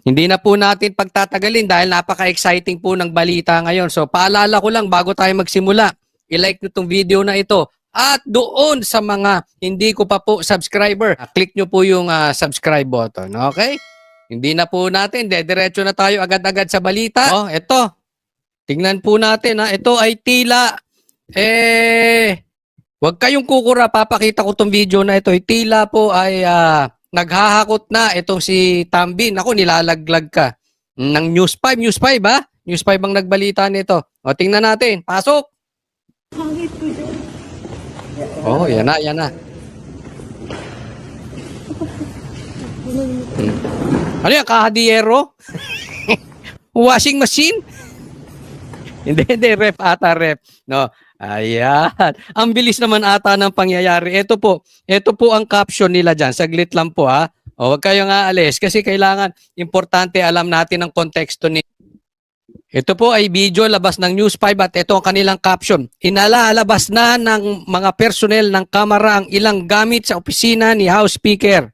Hindi na po natin pagtatagalin dahil napaka-exciting po ng balita ngayon. So paalala ko lang bago tayo magsimula, i-like nyo itong video na ito. At doon sa mga hindi ko pa po subscriber, click nyo po yung subscribe button. Okay? Hindi na po natin, dediretso na tayo agad-agad sa balita. Oh, ito. Tingnan po natin ha. Ito ay tila, wag kayong kukura, papakita ko tong video na ito. Tila po ay naghahakot na itong si Tambi. Naku, nilalaglag ka. Ng News 5, News 5 ha? News 5 ang nagbalita nito. O, tingnan natin. Pasok! Hangit ko dyan. Oh, yan na, yan na. Ano yan, kahadiyero? Washing machine? Hindi, ref ata, ref. No, ayan. Ang bilis naman ata ng pangyayari. Ito po ang caption nila dyan. Saglit lang po ha. O, huwag kayong aalis kasi kailangan, importante alam natin ang konteksto ni. Ito po ay video labas ng News 5 at ito ang kanilang caption. Inalalabas na ng mga personnel ng Kamara ang ilang gamit sa opisina ni House Speaker.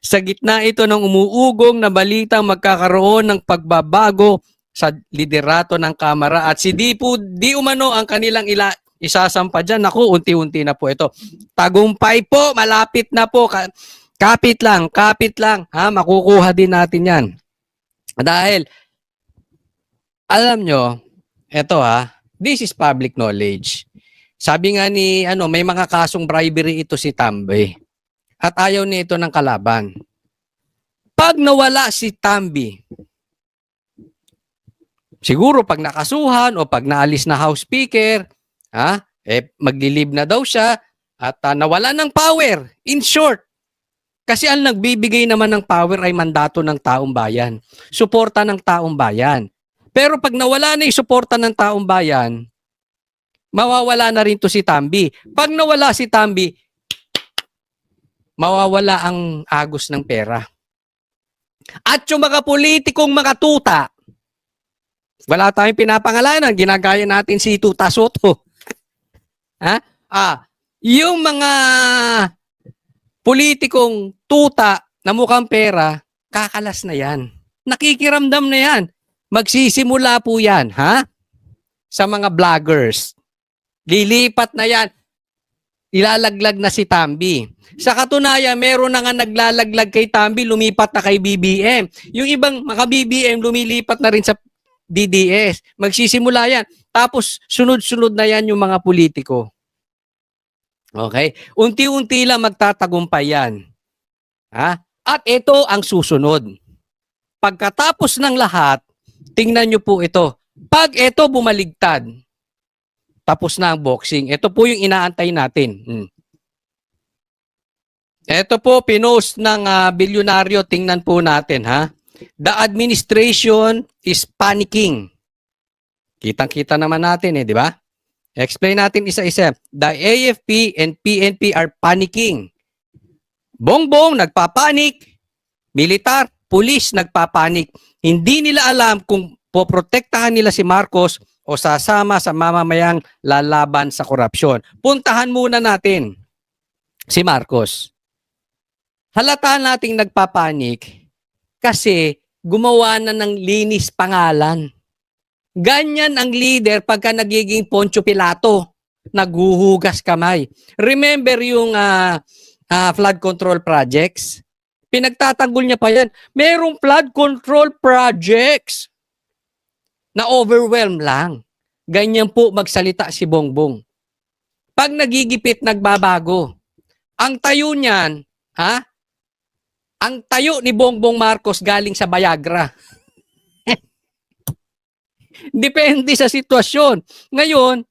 Sa gitna ito ng umuugong na balitang magkakaroon ng pagbabago sa liderato ng Kamara at si di umano ang kanilang isasampa dyan. Naku, unti-unti na po ito. Tagumpay po, malapit na po. Kapit lang. Ha? Makukuha din natin yan. Dahil, alam nyo, eto this is public knowledge. Sabi nga ni, may mga kasong bribery ito si Tambi. At ayaw nito ng kalaban. Pag nawala si Tambi, siguro pag nakasuhan o pag naalis na House Speaker, maglilib na daw siya at nawala ng power. In short, kasi ang nagbibigay naman ng power ay mandato ng taong bayan. Suporta ng taong bayan. Pero pag nawala na yung suporta ng taong bayan, mawawala na rin to si Tambi. Pag nawala si Tambi, mawawala ang agos ng pera. At yung mga politikong makatuta, wala tayong pinapangalanan, ginagaya natin si Tuta Soto. Yung mga politikong tuta na mukhang pera, kakalas na yan. Nakikiramdam na yan. Magsisimula po yan, sa mga vloggers. Lilipat na yan. Ilalaglag na si Tambi. Sa katunayan, meron na nga naglalaglag kay Tambi, lumipat na kay BBM. Yung ibang mga BBM, lumilipat na rin sa DDS. Magsisimula yan. Tapos, sunod-sunod na yan yung mga politiko. Okay? Unti-unti lang magtatagumpay yan. At ito ang susunod. Pagkatapos ng lahat, tingnan nyo po ito. Pag ito bumaligtad, tapos na ang boxing. Ito po yung inaantay natin. Ito po, pinost ng bilyonaryo. Tingnan po natin, The administration is panicking. Kitang-kita naman natin, di ba? Explain natin isa-isa. The AFP and PNP are panicking. Bongbong nagpapanik. Militar, pulis nagpapanik. Hindi nila alam kung poprotektahan nila si Marcos o sasama sa mamamayang lalaban sa korupsyon. Puntahan muna natin si Marcos. Halata nating nagpapanik kasi gumawa na ng linis pangalan. Ganyan ang leader pagka nagiging Poncio Pilato, naghuhugas kamay. Remember yung flood control projects? Pinagtatanggol niya pa yan. Merong flood control projects na overwhelm lang. Ganyan po magsalita si Bongbong. Pag nagigipit, nagbabago. Ang tayo niyan, ang tayo ni Bongbong Marcos galing sa Viagra. Depende sa sitwasyon. Ngayon,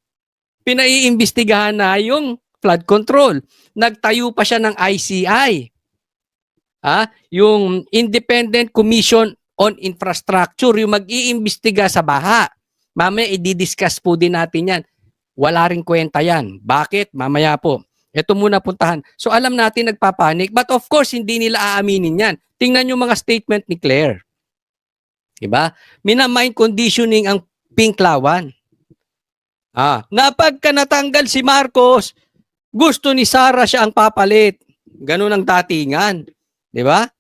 pinaiimbestigahan na yung flood control. Nagtayo pa siya ng ICI. Yung Independent Commission on Infrastructure, yung mag-iimbestiga sa baha. Mamaya i-discuss po din natin yan. Wala ring kwenta yan. Bakit? Mamaya po. Ito muna puntahan. So alam natin nagpapanik, but of course hindi nila aaminin yan. Tingnan yung mga statement ni Claire. Diba? Mina-mind conditioning ang Pink Lawan. Na pagka natanggal si Marcos, gusto ni Sara siya ang papalit. Ganun ang datingan. Diba?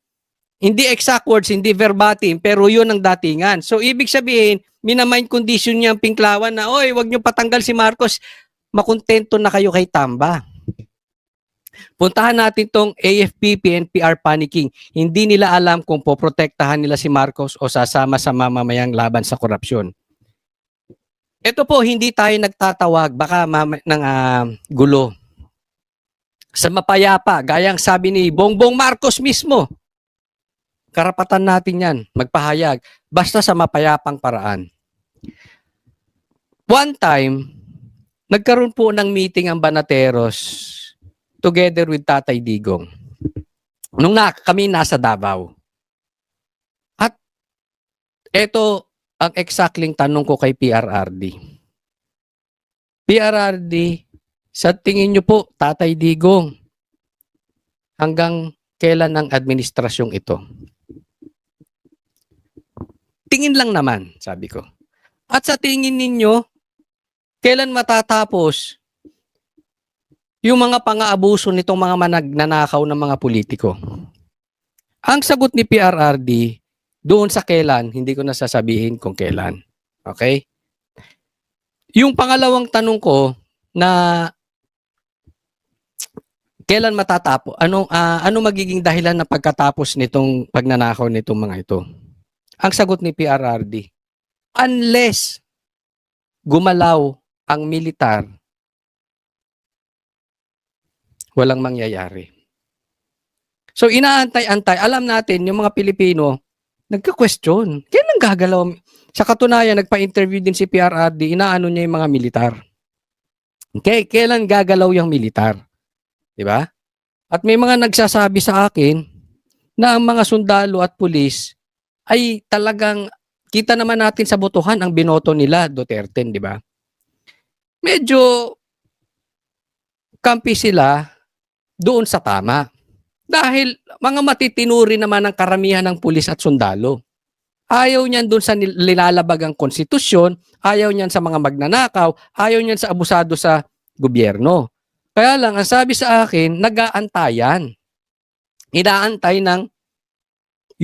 Hindi exact words, hindi verbatim, pero yun ang datingan. So, ibig sabihin, minamind condition niya ang Pinklawan na, oy, wag niyo patanggal si Marcos, makontento na kayo kay Tamba. Puntahan natin tong AFP, PNPR panicking. Hindi nila alam kung poprotektahan nila si Marcos o sasama sa mamamayang laban sa korupsyon. Ito po, hindi tayo nagtatawag, baka ng gulo. Sa mapayapa, gayang sabi ni Bongbong Marcos mismo, karapatan natin yan, magpahayag, basta sa mapayapang paraan. One time, nagkaroon po ng meeting ang Banateros together with Tatay Digong. Nung kami nasa Davao. At ito ang exactly tanong ko kay PRRD. PRRD, sa tingin nyo po, Tatay Digong, hanggang kailan ang administrasyong ito? Tingin lang naman, sabi ko. At sa tingin ninyo, kailan matatapos yung mga pang-aabuso nitong mga nagnanakaw ng mga politiko? Ang sagot ni PRRD, doon sa kailan, hindi ko nasasabihin kung kailan. Okay? Yung pangalawang tanong ko na kailan matatapos? Ano magiging dahilan na pagkatapos nitong pagnanakaw nitong mga ito? Ang sagot ni PRRD, unless gumalaw ang militar, walang mangyayari. So inaantay-antay, alam natin yung mga Pilipino, nagka-question, kailan gagalaw? Sa katunayan, nagpa-interview din si PRRD, inaano niya yung mga militar. Okay, kailan gagalaw yung militar? Diba? At may mga nagsasabi sa akin na ang mga sundalo at pulis ay talagang, kita naman natin sa botohan ang binoto nila, Duterte, di ba? Medyo kampi sila doon sa tama. Dahil mga matitinuri naman ang karamihan ng pulis at sundalo. Ayaw niyan doon sa nilalabag ang konstitusyon, ayaw niyan sa mga magnanakaw, ayaw niyan sa abusado sa gobyerno. Kaya lang, ang sabi sa akin, nag-aantayan. Inaantay ng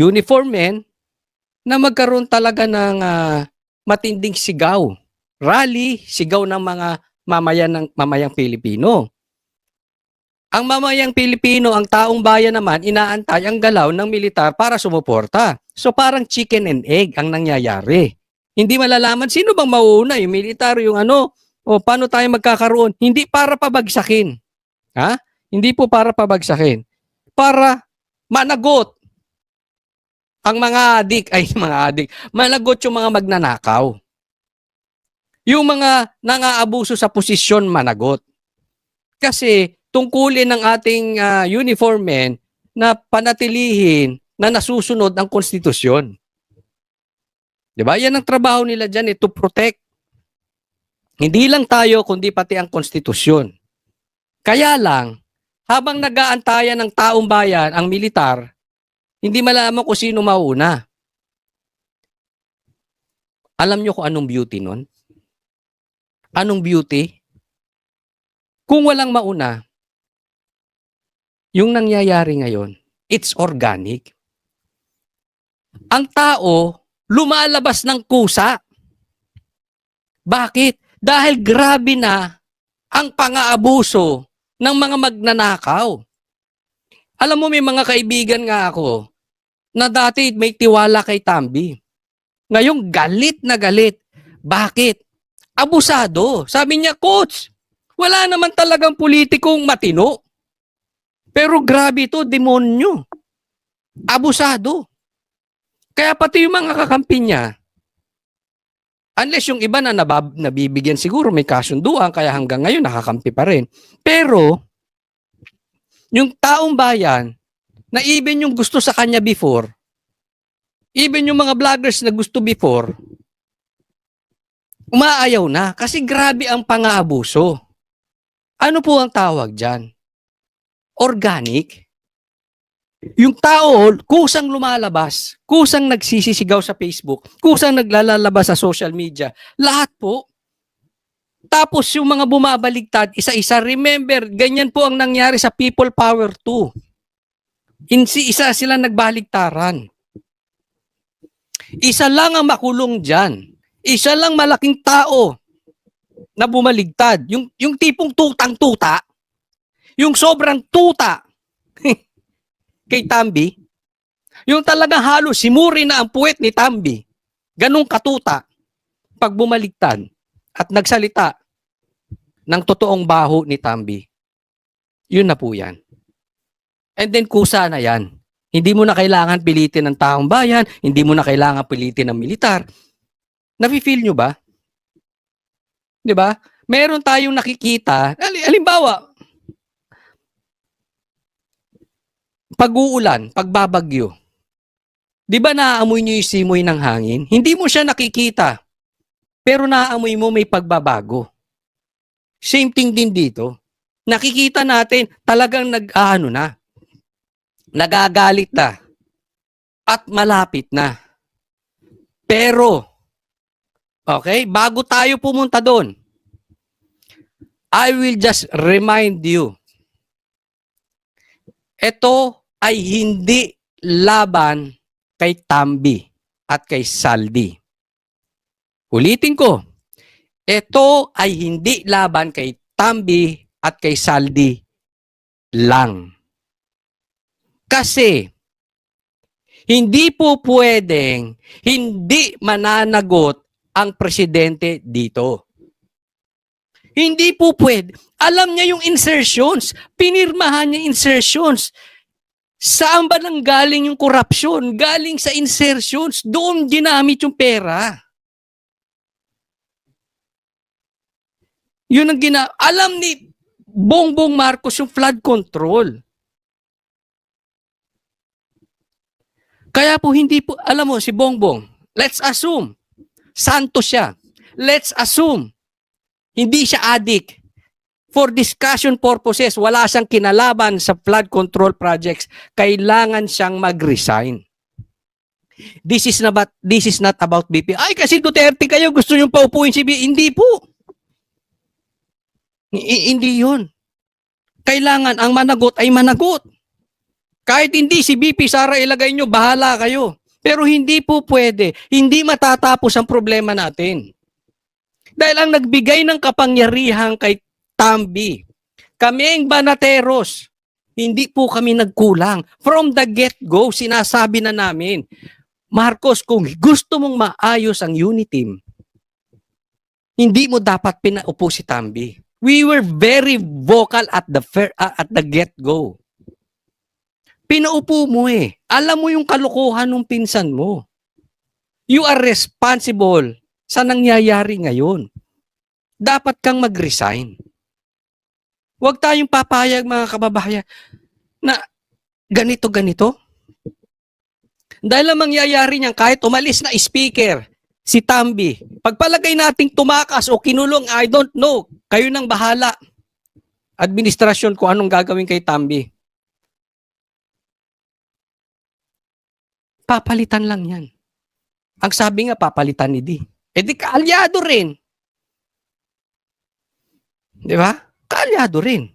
uniform men na magkaroon talaga ng matinding sigaw. Rally, sigaw ng mga mamayang Pilipino. Ang mamayang Pilipino, ang taong bayan naman, inaantay ang galaw ng militar para sumuporta. So parang chicken and egg ang nangyayari. Hindi malalaman sino bang mauuna, yung militar, yung o paano tayo magkakaroon. Hindi para pabagsakin. Ha? Hindi po para pabagsakin. Para managot ang managot yung mga magnanakaw. Yung mga nangaabuso sa posisyon, managot. Kasi tungkulin ng ating uniform men na panatilihin na nasusunod ang konstitusyon. Diba? Yan ang trabaho nila dyan, to protect. Hindi lang tayo, kundi pati ang konstitusyon. Kaya lang, habang nag-aantayan ng taong bayan, ang militar, hindi malaman kung sino mauna. Alam nyo kung anong beauty nun? Anong beauty? Kung walang mauna, yung nangyayari ngayon, it's organic. Ang tao, lumalabas ng kusa. Bakit? Dahil grabe na ang pang-aabuso ng mga magnanakaw. Alam mo, may mga kaibigan nga ako na dati may tiwala kay Tambi. Ngayon, galit na galit. Bakit? Abusado. Sabi niya, Coach, wala naman talagang politikong matino. Pero grabe ito, demonyo. Abusado. Kaya pati yung mga kakampi niya, unless yung iba na nabibigyan siguro may kasunduan, kaya hanggang ngayon nakakampi pa rin. Pero, yung taong bayan, na even yung gusto sa kanya before, even yung mga vloggers na gusto before, umaayaw na kasi grabe ang pang-aabuso. Ano po ang tawag dyan? Organic. Yung tao, kusang lumalabas, kusang nagsisisigaw sa Facebook, kusang naglalabas sa social media, lahat po. Tapos yung mga bumabaligtad, isa-isa, remember, ganyan po ang nangyari sa People Power 2. Isa sila nagbaligtaran. Isa lang ang makulong dyan. Isa lang malaking tao na bumaligtad. Yung tipong tutang-tuta, yung sobrang tuta kay Tambi, yung talagang halos simuri na ang puwet ni Tambi, ganong katuta, pag bumaligtad at nagsalita ng totoong baho ni Tambi, yun na po yan. And then kusa na yan. Hindi mo na kailangan pilitin ng taong bayan, hindi mo na kailangan pilitin ng militar. Nafi-feel nyo ba? Di ba? Meron tayong nakikita, halimbawa, pag-uulan, pagbabagyo, di ba naaamoy nyo yung simoy ng hangin? Hindi mo siya nakikita, pero naaamoy mo may pagbabago. Same thing din dito. Nakikita natin talagang nagagalit na at malapit na. Pero, okay, bago tayo pumunta doon, I will just remind you, ito ay hindi laban kay Tambi at kay Saldi. Ulitin ko, ito ay hindi laban kay Tambi at kay Saldi lang. Kasi, hindi po pwedeng hindi mananagot ang presidente dito. Hindi po pwede. Alam niya yung insertions. Pinirmahan niya insertions. Saan ba nang galing yung korupsyon? Galing sa insertions. Doon ginamit yung pera. Yun ang alam ni Bongbong Marcos yung flood control. Kaya po hindi po, alam mo si Bongbong, let's assume, santo siya. Let's assume, hindi siya addict. For discussion purposes, wala siyang kinalaban sa flood control projects. Kailangan siyang mag-resign. This is not about BP. Ay, kasi Duterte kayo, gusto niyong paupuin si BP. Hindi po. Hindi yun. Kailangan ang managot ay managot. Kahit hindi si BP Sara ilagay nyo, bahala kayo. Pero hindi po pwede. Hindi matatapos ang problema natin. Dahil ang nagbigay ng kapangyarihan kay Tambi, kami ang banateros, hindi po kami nagkulang. From the get-go, sinasabi na namin, Marcos, kung gusto mong maayos ang UNITEAM, hindi mo dapat pinaupo si Tambi. We were very vocal at the get-go. Pinaupo mo eh. Alam mo yung kalokohan ng pinsan mo. You are responsible sa nangyayari ngayon. Dapat kang mag-resign. Huwag tayong papayag mga kababayan na ganito-ganito. Dahil ang mangyayari niyan, kahit umalis na speaker, si Tambi, pagpalagay nating tumakas o kinulong, I don't know, kayo nang bahala. Administrasyon kung anong gagawin kay Tambi. Papalitan lang yan. Ang sabi nga, papalitan ni Di. Eh di kaalyado rin. Di ba? Kaalyado rin.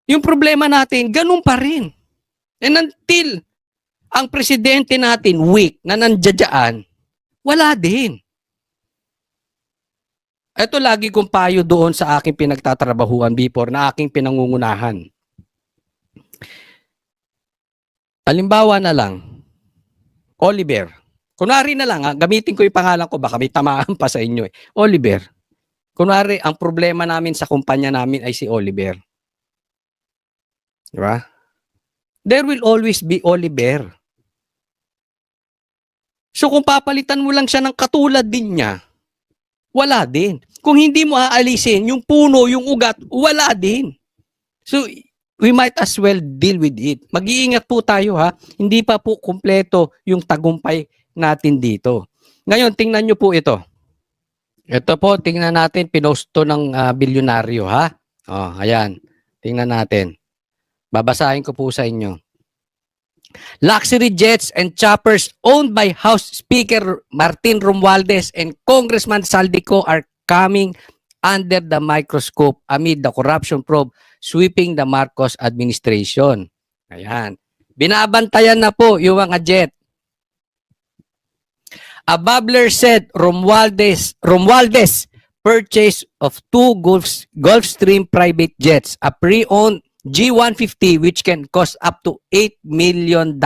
Yung problema natin, ganun pa rin. And until ang presidente natin weak na nandiyan, wala din. Ito lagi kong payo doon sa aking pinagtatrabahuan before na aking pinangungunahan. Halimbawa na lang, Oliver. Kunwari na lang, gamitin ko yung pangalan ko, baka may tamaan pa sa inyo eh. Oliver. Kunwari, ang problema namin sa kumpanya namin ay si Oliver. Diba? There will always be Oliver. So kung papalitan mo lang siya ng katulad din niya, wala din. Kung hindi mo aalisin yung puno, yung ugat, wala din. So we might as well deal with it. Mag-iingat po tayo ha. Hindi pa po kumpleto yung tagumpay natin dito. Ngayon, tingnan nyo po ito. Ito po, tingnan natin, pinost to ng bilyonaryo ha. Oh, ayan. Tingnan natin. Babasahin ko po sa inyo. Luxury jets and choppers owned by House Speaker Martin Romualdez and Congressman Saldico are coming under the microscope amid the corruption probe sweeping the Marcos administration. Ayan. Binabantayan na po yung mga jet. A bubbler said Romualdez purchase of two Gulfstream private jets, a pre-owned G150 which can cost up to $8 million.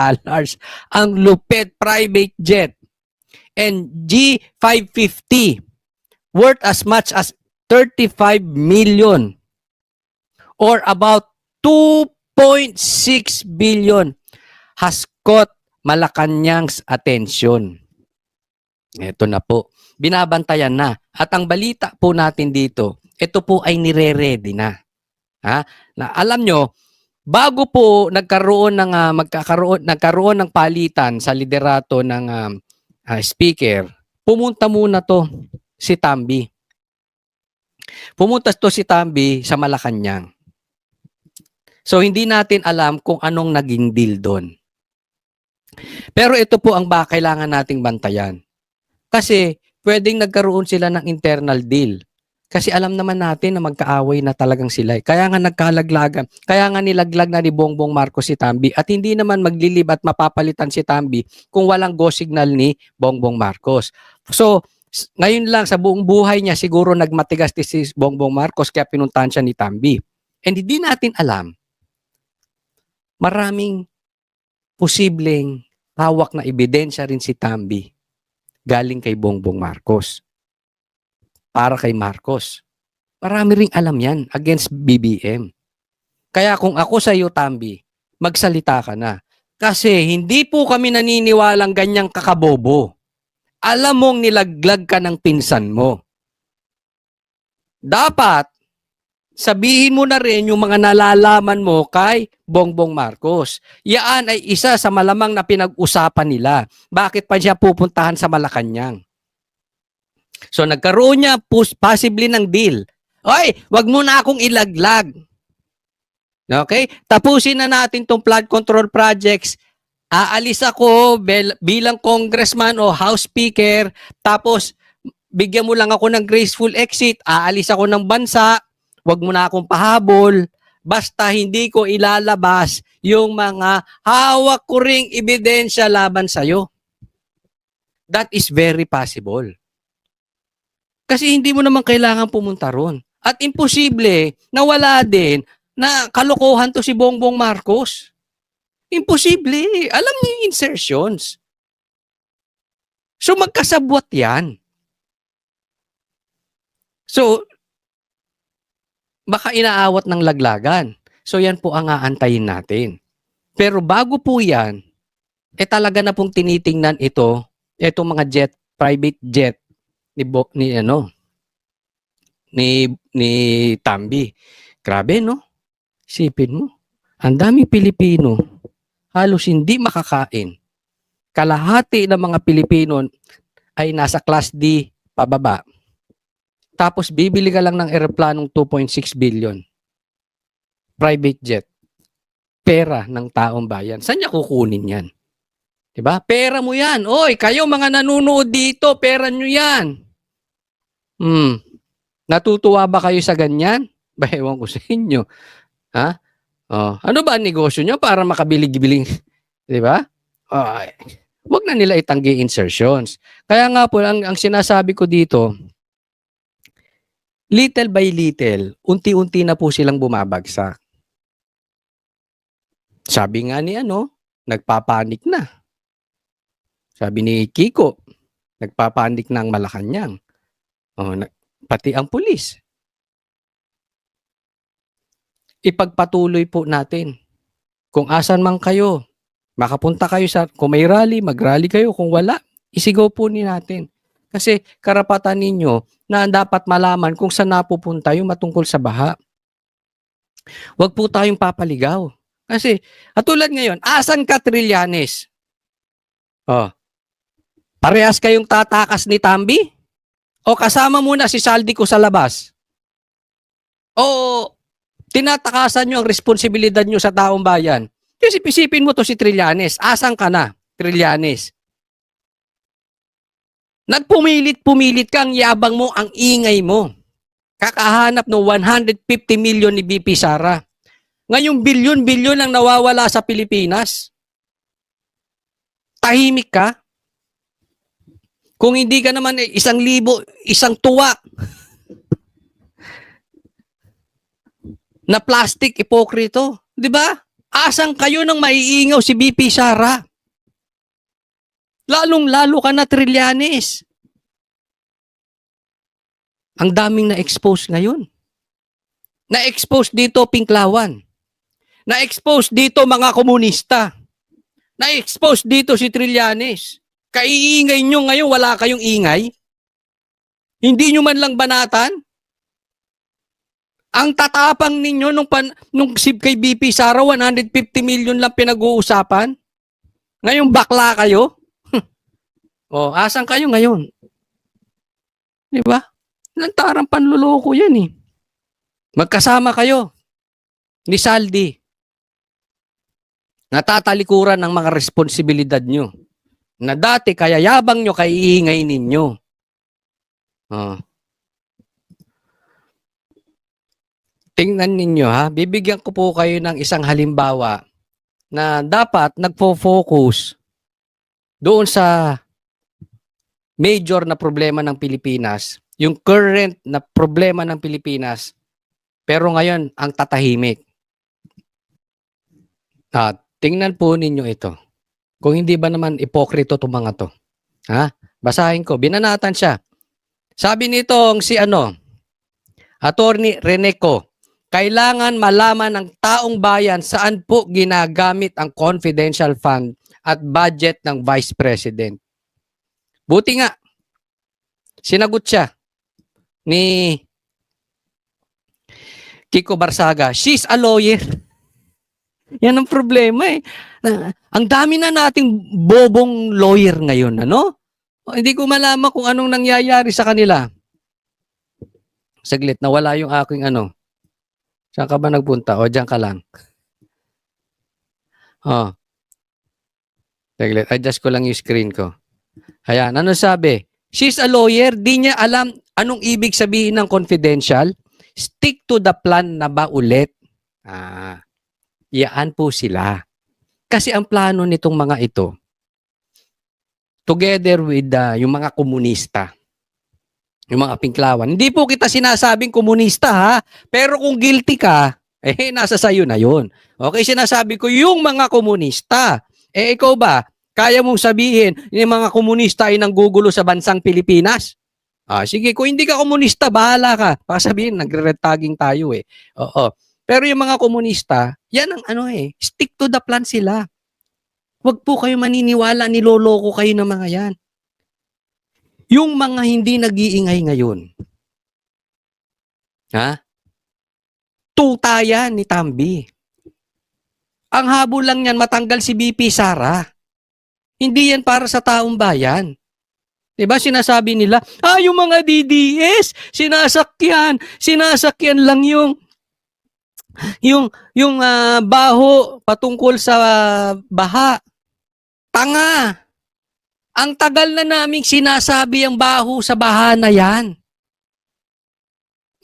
Ang lupit private jet. And G550 worth as much as 35 million or about 2.6 billion has caught Malacanang's attention. Ito na po. Binabantayan na. At ang balita po natin dito, ito po ay nire-ready na. Ha? Na alam nyo, bago po nagkaroon ng palitan sa liderato ng speaker, pumunta muna to si Tambi. Pumunta to si Tambi sa Malacanang. So hindi natin alam kung anong naging deal doon. Pero ito po ang kailangan nating bantayan. Kasi pwedeng nagkaroon sila ng internal deal. Kasi alam naman natin na magkaaway na talagang sila. Kaya nga nagkalaglagan. Kaya nga nilaglag na ni Bongbong Marcos si Tambi. At hindi naman maglilib at mapapalitan si Tambi kung walang go signal ni Bongbong Marcos. So, ngayon lang sa buong buhay niya siguro nagmatigas si Bongbong Marcos kaya pinuntahan siya ni Tambi. And hindi natin alam. Maraming posibleng hawak na ebidensya rin si Tambi galing kay Bongbong Marcos. Para kay Marcos. Marami ring alam yan against BBM. Kaya kung ako sa iyo, Tambi, magsalita ka na. Kasi hindi po kami naniniwalang ganyang kakabobo. Alam mong nilaglag ka ng pinsan mo. Dapat, sabihin mo na rin yung mga nalalaman mo kay Bongbong Marcos. Yaan ay isa sa malamang na pinag-usapan nila. Bakit pa siya pupuntahan sa Malacanang? So nagkaroon niya possibly ng deal. Oy, wag mo na akong ilaglag. Okay? Tapusin na natin tong flood control projects. Aalis ako bilang congressman o house speaker. Tapos bigyan mo lang ako ng graceful exit. Aalis ako ng bansa. Wag mo na akong pahabol. Basta hindi ko ilalabas yung mga hawak ko ring ebidensya laban sa'yo. That is very possible. Kasi hindi mo naman kailangan pumunta ron. At imposible na wala din na kalokohan to si Bongbong Marcos. Imposible. Alam niyo yung insertions. So magkasabwat yan. So, baka inaawat ng laglagan. So yan po ang aantayin natin. Pero bago po yan, talaga na pong tinitingnan itong mga jet, private jet ni Tambi. Grabe, no? Isipin mo. Ang dami Pilipino, halos hindi makakain. Kalahati ng mga Pilipino ay nasa class D pababa. Tapos bibili ka lang ng eroplanong 2.6 billion. Private jet. Pera ng taong bayan. Saan niya kukunin yan? Diba? Pera mo yan. Oy, kayo mga nanonood dito, pera nyo yan. Natutuwa ba kayo sa ganyan? Ba, ewan ko sa inyo. Ha? Oh, ano ba ang negosyo nyo para makabili-biling? Diba? Wag na nila itanggi insertions. Kaya nga po, ang sinasabi ko dito, little by little, unti-unti na po silang bumabagsak. Sabi nga ni nagpapanik na. Sabi ni Kiko, nagpapanik na ang Malacanang. Pati ang pulis. Ipagpatuloy po natin. Kung asan man kayo, makapunta kayo kung may rally, mag-rally kayo. Kung wala, isigaw po natin. Kasi karapatan ninyo na dapat malaman kung saan napupunta yung matungkol sa baha. Huwag po tayong papaligaw. Kasi, atulad ngayon, asan ka Trillanes? Parehas kayong tatakas ni Tambi? O kasama muna si Saldico sa labas? O tinatakasan nyo ang responsibilidad nyo sa taong bayan? Kasi isipin mo to si Trillanes. Asan ka na, Trillanes? Nagpumilit-pumilit kang yabang mo, ang ingay mo. kakahanap ng 150 million ni BP Sara. Ngayong bilyon-bilyon ang nawawala sa Pilipinas. Tahimik ka? Kung hindi ka naman 1,000, isang tuwa na plastic ipokrito. Di ba? Asang kayo nang maiingaw si BP Sara? Lalong-lalo ka na, Trillanes. Ang daming na-expose ngayon. Na-expose dito, Pinklawan. Na-expose dito, mga komunista. Na-expose dito si Trillanes. Kaiingay nyo ngayon, wala kayong ingay? Hindi nyo man lang banatan? Ang tatapang ninyo nung kay BP Sara, 150 million lang pinag-uusapan? Ngayon bakla kayo? Asan kayo ngayon? Di ba? Lantarang panluloko yan eh. Magkasama kayo ni Saldi. Natatalikuran ng mga responsibilidad nyo. Na dati kaya yabang nyo, kaya iingay ninyo. Tingnan ninyo ha, bibigyan ko po kayo ng isang halimbawa na dapat nagfo-focus doon sa major na problema ng Pilipinas, yung current na problema ng Pilipinas, pero ngayon ang tatahimik. Tingnan po ninyo ito. Kung hindi ba naman ipokrito itong mga to. Basahin ko, binanatan siya. Sabi nitong si Attorney Reneco, kailangan malaman ng taong bayan saan po ginagamit ang confidential fund at budget ng Vice President. Buti nga, sinagot siya ni Kiko Barsaga. She's a lawyer. Yan ang problema eh. Ang dami na nating bobong lawyer ngayon, Hindi ko malaman kung anong nangyayari sa kanila. Saglit, nawala yung aking Saan ka ba nagpunta? Diyan ka lang. Saglit, adjust ko lang yung screen ko. Ayan, ano sabi? She's a lawyer, di niya alam anong ibig sabihin ng confidential. Stick to the plan na ba ulit? Yaan po sila. Kasi ang plano nitong mga ito, together with yung mga komunista, yung mga Pinklawan. Hindi po kita sinasabing komunista ha, pero kung guilty ka, nasa sayo na yun. Okay, sinasabi ko yung mga komunista. Ikaw ba, kaya mong sabihin yung mga komunista ay nanggugulo sa bansang Pilipinas? Sige, kung hindi ka komunista, bahala ka. Baka sabihin, nagre-red tagging tayo eh. Oo. Pero yung mga komunista, yan ang stick to the plan sila. Huwag po kayo maniniwala, niloloko kayo ng mga yan. Yung mga hindi nag-iingay ngayon. Tuta yan ni Tambi. Ang habol lang yan, matanggal si BP Sara. Hindi yan para sa taong bayan. Diba sinasabi nila, yung mga DDS, sinasakyan lang yung baho patungkol sa baha. Tanga. Ang tagal na naming sinasabi ang baho sa baha na yan.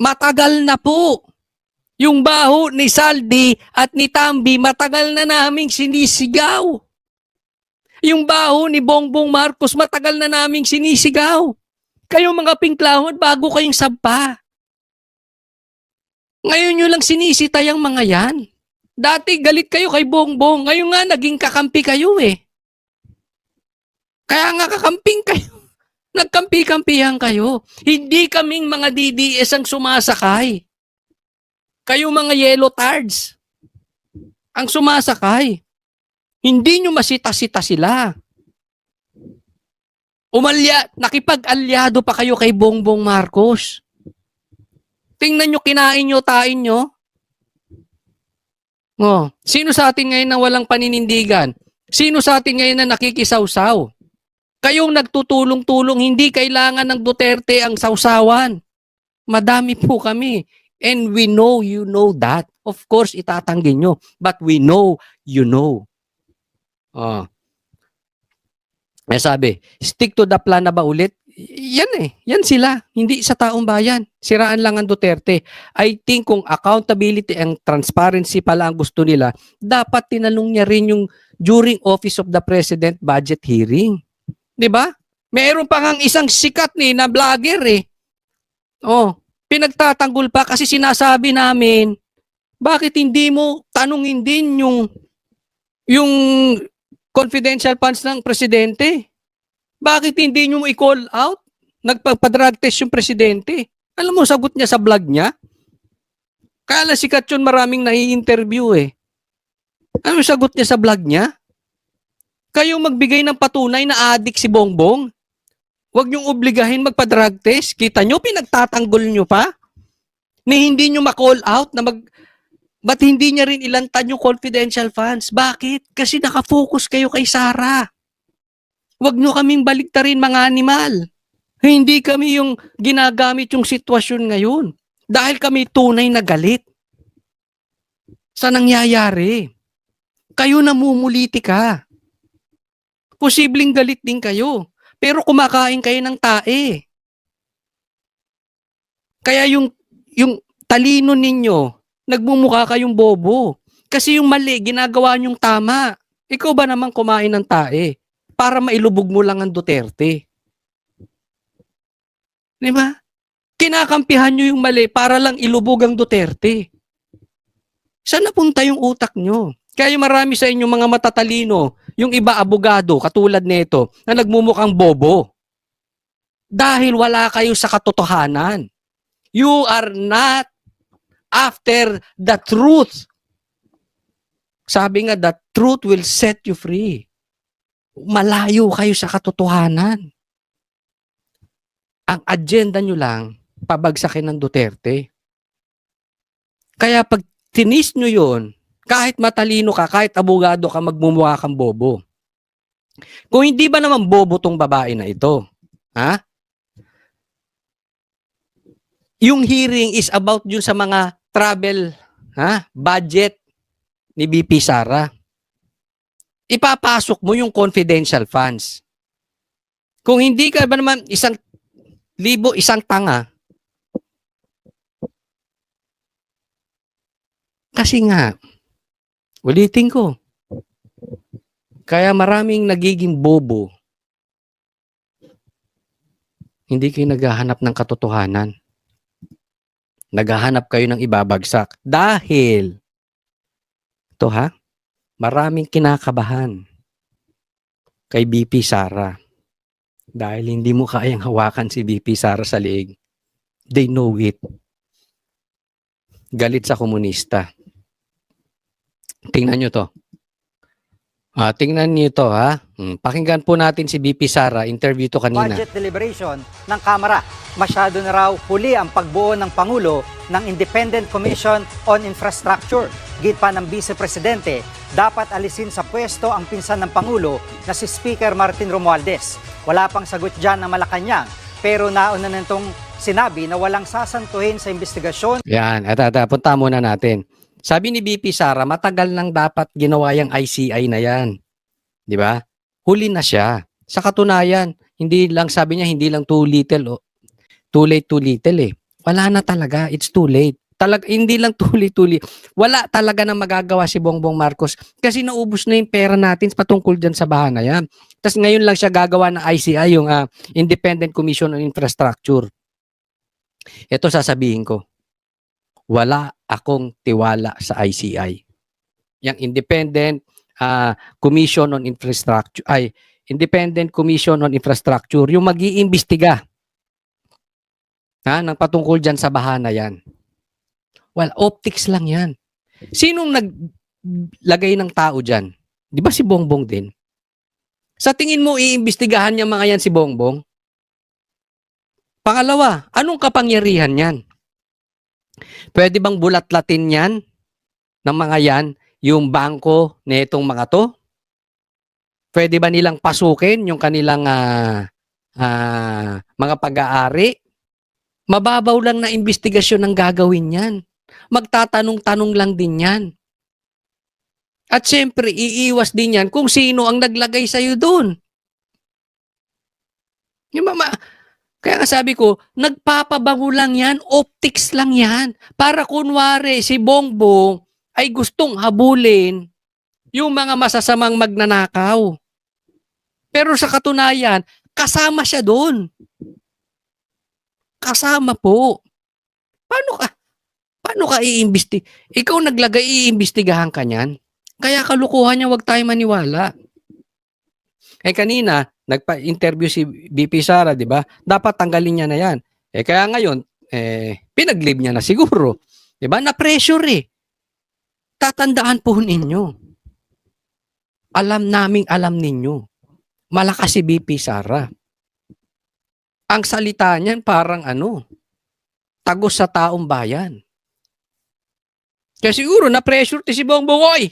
Matagal na po. Yung baho ni Saldi at ni Tambi, matagal na naming sinisigaw. Yung baho ni Bongbong Marcos, matagal na naming sinisigaw. Kayong mga Pinklawan, bago kayong sampa. Ngayon nyo lang sinisitay ang mga yan. Dati galit kayo kay Bongbong, ngayon nga naging kakampi kayo eh. Kaya nga kakamping kayo. Nagkampi-kampihan kayo. Hindi kaming mga DDS ang sumasakay. Kayo mga yellow tards ang sumasakay. Hindi nyo masita-sita sila. Nakipag-alyado pa kayo kay Bongbong Marcos. Tingnan nyo, kinain nyo, tain nyo. Sino sa atin ngayon na walang paninindigan? Sino sa atin ngayon na nakikisawsaw? Kayong nagtutulong-tulong, hindi kailangan ng Duterte ang sawsawan. Madami po kami. And we know you know that. Of course, itatanggi nyo. But we know you know. Sabi, stick to the plan na ba ulit? Yan yan sila, hindi sa taong bayan. Siraan lang ang Duterte. I think kung accountability and transparency pala ang gusto nila, dapat tinanong niya rin yung during Office of the President budget hearing. 'Di ba? Meron pa ngang isang sikat na vlogger Oh, pinagtatanggol pa kasi sinasabi namin, bakit hindi mo tanungin din yung confidential funds ng presidente? Bakit hindi nyo i-call out? Nagpapadrug test yung presidente. Alam mo, sagot niya sa vlog niya. Kaya sikat yun, maraming nai-interview Ano sagot niya sa vlog niya? Kayo magbigay ng patunay na adik si Bongbong. Huwag niyong obligahin magpa-drug test. Kita nyo, pinagtatanggol nyo pa. Ni hindi nyo ma-call out na ba't hindi niya rin ilantan yung confidential funds? Bakit? Kasi nakafocus kayo kay Sara. Huwag nyo kaming baliktarin mga animal. Hindi kami yung ginagamit yung sitwasyon ngayon. Dahil kami tunay na galit sa nangyayari. Kayo namumuliti ka. Posibleng galit din kayo. Pero kumakain kayo ng tae. Kaya yung talino ninyo, nagmumukha kayong bobo. Kasi yung mali, ginagawa nyong tama. Ikaw ba naman kumain ng tae? Para mailubog mo lang ang Duterte. Di ba? Kinakampihan nyo yung mali para lang ilubog ang Duterte. Saan napunta yung utak nyo? Kaya marami sa inyo mga matatalino, yung iba abogado, katulad nito, na nagmumukhang bobo. Dahil wala kayo sa katotohanan. You are not after the truth. Sabi nga, the truth will set you free. Malayo kayo sa katotohanan. Ang agenda nyo lang, pabagsakin ng Duterte. Kaya pag tinis nyo yun, kahit matalino ka, kahit abogado ka, magmumukha kang bobo. Kung hindi ba naman bobo tong babae na ito, ha? Yung hearing is about yun sa mga travel, budget ni BP Sara. Ipapasok mo yung confidential funds. Kung hindi ka ba naman isang tanga, kasi nga, ulitin ko, kaya maraming nagiging bobo, hindi kayo naghahanap ng katotohanan. Naghahanap kayo ng ibabagsak. Dahil, maraming kinakabahan kay BP Sara. Dahil hindi mo kayang hawakan si BP Sara sa liig. They know it. Galit sa komunista. Tingnan nyo to. Tingnan nyo to Pakinggan po natin si BP Sara. Interview to kanina. Budget deliberation ng Kamara. Masyado na raw huli ang pagbuo ng Pangulo ng Independent Commission on Infrastructure. Git pa ng Vice Presidente, dapat alisin sa pwesto ang pinsan ng Pangulo na si Speaker Martin Romualdez. Wala pang sagot dyan ng Malacanang, pero nauna na nitong sinabi na walang sasantuhin sa investigasyon. Yan, punta muna natin. Sabi ni BP Sara, matagal nang dapat ginawa yung ICI na yan. Di ba? Huli na siya. Sa katunayan, sabi niya, hindi lang too little, too late, too little Wala na talaga, it's too late. Hindi lang too late. Wala talaga na magagawa si Bongbong Marcos kasi naubos na yung pera natin patungkol dyan sa baha na yan. Tapos ngayon lang siya gagawa ng ICI, yung Independent Commission on Infrastructure. Ito sasabihin ko, wala akong tiwala sa ICI. Yung Independent Commission on Infrastructure, Independent Commission on Infrastructure, yung mag-iimbestiga ng patungkol dyan sa baha na yan. Well, optics lang yan. Sinong naglagay ng tao dyan? Di ba si Bongbong din? Sa tingin mo, iimbestigahan niya mga yan si Bongbong? Pangalawa, anong kapangyarihan yan? Pwede bang bulat-latin yan ng mga yan, yung bangko na itong mga to? Pwede ba nilang pasukin yung kanilang mga pag-aari? Mababaw lang na investigasyon ang gagawin yan. Magtatanong-tanong lang din yan. At syempre, iiwas din yan kung sino ang naglagay sa'yo doon. Kaya nga sabi ko, nagpapabango lang yan, optics lang yan. Para kunwari si Bongbong ay gustong habulin yung mga masasamang magnanakaw. Pero sa katunayan, kasama siya doon. Kasama po. Paano ka iimbesti? Ikaw naglagay, iimbestigahan ka niyan. Kaya kalukuhan niya, wag tayo maniwala. Kanina, nagpa-interview si BP Sara, di ba? Dapat tanggalin niya na yan. Kaya ngayon, pinag-leave niya na siguro. Di ba? Na-pressure eh. Tatandaan po ninyo. Alam ninyo. Malakas si BP Sara. Ang salita niyan parang tagos sa taong bayan. Kaya siguro na-pressure si Bongbong, oy,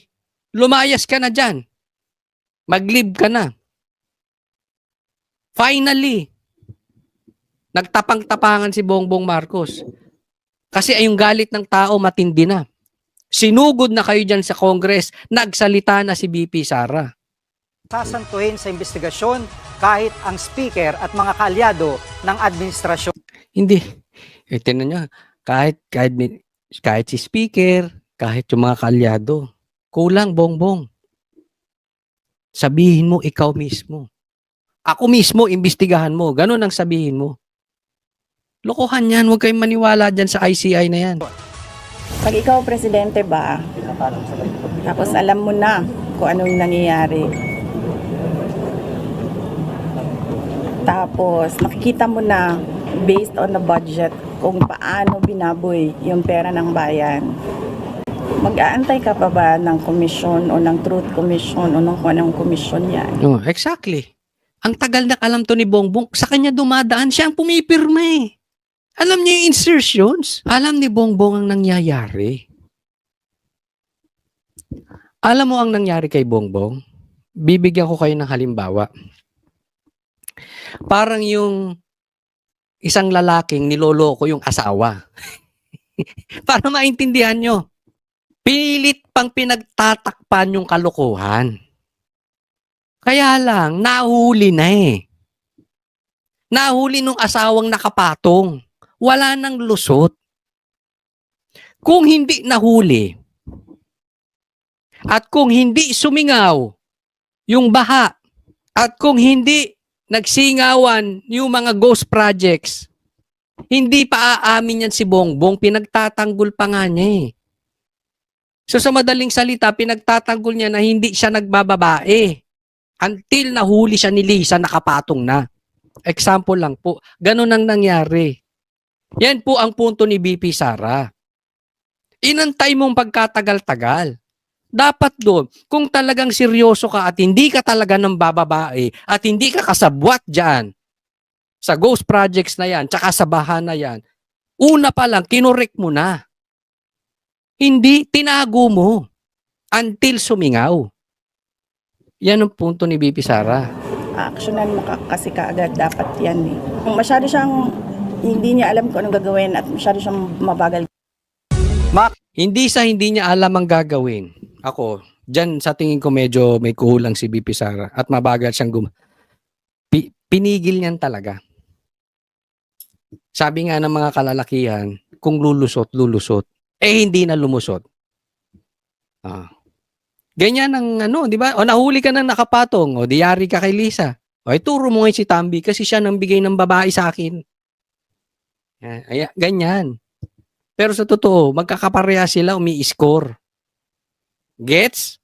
lumayas ka na dyan. Mag-leave ka na. Finally, nagtapang-tapangan si Bongbong Marcos. Kasi ay yung galit ng tao matindi na. Sinugod na kayo dyan sa Congress, nagsalita na si BP Sara. Sasantuhin sa investigasyon kahit ang speaker at mga kaalyado ng administrasyon. Hindi. Tingnan nyo, kahit si speaker, kahit yung mga kaalyado, kulang, Bongbong. Sabihin mo ikaw mismo. Ako mismo, imbestigahan mo. Ganun ang sabihin mo. Lokohan yan. Huwag kayong maniwala dyan sa ICI na yan. Pag ikaw presidente ba, tapos alam mo na kung anong nangyayari. Tapos makikita mo na based on the budget kung paano binaboy yung pera ng bayan. Mag-aantay ka pa ba ng komisyon o ng truth commission o ng kung anong komisyon yan? Oh, exactly. Ang tagal na alam to ni Bongbong, sa kanya dumadaan, siya ang pumipirma eh. Alam niya yung insertions. Alam ni Bongbong ang nangyayari. Alam mo ang nangyari kay Bongbong? Bibigyan ko kayo ng halimbawa. Parang yung isang lalaking niloloko yung asawa. Para maintindihan nyo. Pilit pang pinagtatakpan yung kalokohan. Kaya lang, nahuli na eh. Nahuli nung asawang nakapatong. Wala nang lusot. Kung hindi nahuli, at kung hindi sumingaw yung baha, at kung hindi nagsingawan yung mga ghost projects, hindi pa aamin yan si Bongbong, pinagtatanggol pa nga niya eh. So sa madaling salita, pinagtatanggol niya na hindi siya nagbababae. Until nahuli siya ni Lisa, nakapatong na. Example lang po. Ganun ang nangyari. Yan po ang punto ni BP Sara. Inantay mong pagkatagal-tagal. Dapat doon, kung talagang seryoso ka at hindi ka talaga ng bababae at hindi ka kasabwat dyan sa ghost projects na yan, tsaka sa baha na yan, una pa lang, kinorek mo na. Hindi, tinago mo until sumingaw. Yan ang punto ni BP Sara. Actionan mo kasi kaagad dapat yan eh. Kung masyado siyang hindi niya alam kung anong gagawin at masyado siyang mabagal. Hindi niya alam ang gagawin. Ako, dyan sa tingin ko medyo may kulang si BP Sara at mabagal siyang pinigil niyan talaga. Sabi nga ng mga kalalakihan, kung lulusot, lulusot. Hindi na lumusot. Ganyan ang di ba? O nahuli ka na nakapatong, o diyari ka kay Lisa. O ituro mo ngayon si Tambi kasi siya nang bigay ng babae sa akin. Ganyan. Pero sa totoo, magkakapareha sila umi-score. Gets?